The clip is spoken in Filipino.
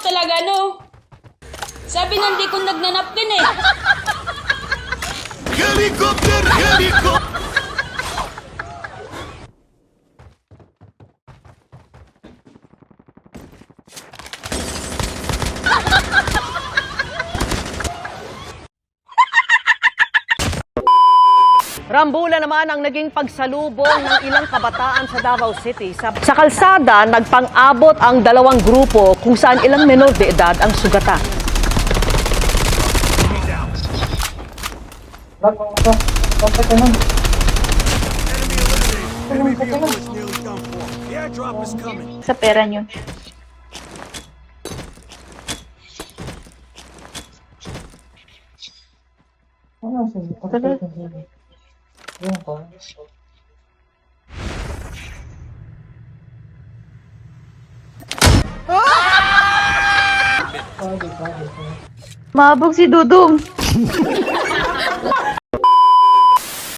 talaga, no? Sabi nang di ko nagnanapkin eh. Helicopter! Helicopter! Rambulan naman ang naging pagsalubong ng ilang kabataan sa Davao City. Sa kalsada, nagpang-abot ang dalawang grupo kung saan ilang menor de edad ang sugatan. Sa pera nyo. Mabog si Dudong.